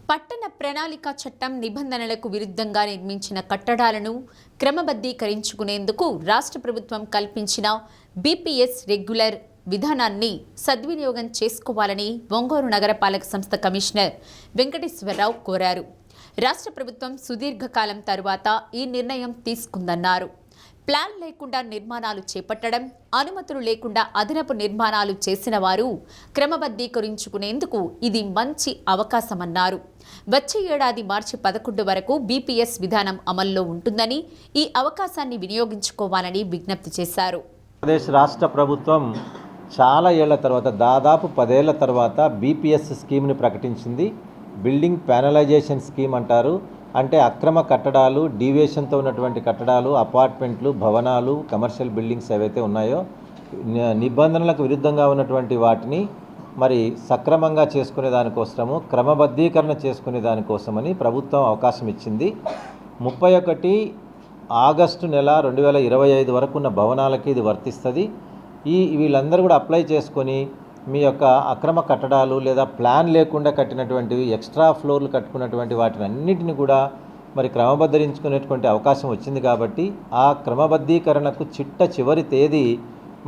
పట్టణ ప్రణాళిక చట్టం నిబంధనలకు విరుద్ధంగా నిర్మించిన కట్టడాలను క్రమబద్ధీకరించుకునేందుకు రాష్ట్ర ప్రభుత్వం కల్పించిన బీపీఎస్ రెగ్యులర్ విధానాన్ని సద్వినియోగం చేసుకోవాలని ఒంగోలు నగరపాలక సంస్థ కమిషనర్ వెంకటేశ్వరరావు కోరారు. రాష్ట్ర ప్రభుత్వం సుదీర్ఘకాలం తరువాత ఈ నిర్ణయం తీసుకుందన్నారు. ప్లాన్ లేకుండా నిర్మాణాలు చేపట్టడం, అనుమతులు లేకుండా అదనపు నిర్మాణాలు చేసిన వారు క్రమబద్ధీకరించుకునేందుకు ఇది మంచి అవకాశమన్నారు. వచ్చే ఏడాది మార్చి 11 వరకు బీపీఎస్ విధానం అమల్లో ఉంటుందని, ఈ అవకాశాన్ని వినియోగించుకోవాలని విజ్ఞప్తి చేశారు. ఆంధ్రప్రదేశ్ రాష్ట్ర ప్రభుత్వం చాలా ఏళ్ల తర్వాత, దాదాపు 10 ఏళ్ల తర్వాత బీపీఎస్ స్కీమ్ని ప్రకటించింది. బిల్డింగ్ ప్యానలైజేషన్ స్కీమ్ అంటారు. అంటే అక్రమ కట్టడాలు, డీవియేషన్తో ఉన్నటువంటి కట్టడాలు, అపార్ట్మెంట్లు, భవనాలు, కమర్షియల్ బిల్డింగ్స్ ఏవైతే ఉన్నాయో నిబంధనలకు విరుద్ధంగా ఉన్నటువంటి వాటిని మరి సక్రమంగా చేసుకునే దానికోసము, క్రమబద్ధీకరణ చేసుకునే దానికోసమని ప్రభుత్వం అవకాశం ఇచ్చింది. 31 ఆగస్టు నెల 2025 వరకు ఉన్న భవనాలకి ఇది వర్తిస్తుంది. వీళ్ళందరూ కూడా అప్లై చేసుకొని మీ యొక్క అక్రమ కట్టడాలు లేదా ప్లాన్ లేకుండా కట్టినటువంటివి, ఎక్స్ట్రా ఫ్లోర్లు కట్టుకున్నటువంటి వాటిని అన్నిటిని కూడా మరి క్రమబద్ధరించుకునేటువంటి అవకాశం వచ్చింది. కాబట్టి ఆ క్రమబద్ధీకరణకు చివరి తేదీ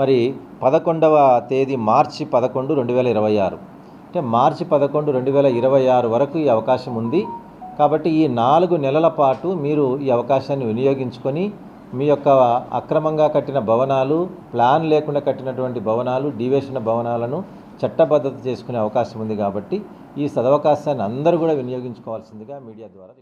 మరి 11వ తేదీ మార్చి 11, 2026. అంటే మార్చి 11, 2026 వరకు ఈ అవకాశం ఉంది. కాబట్టి ఈ 4 నెలల పాటు మీరు ఈ అవకాశాన్ని వినియోగించుకొని మీ యొక్క అక్రమంగా కట్టిన భవనాలు, ప్లాన్ లేకుండా కట్టినటువంటి భవనాలు, డీవియేషన్ భవనాలను చట్టబద్ధత చేసుకునే అవకాశం ఉంది. కాబట్టి ఈ సదవకాశాన్ని అందరూ కూడా వినియోగించుకోవాల్సిందిగా మీడియా ద్వారా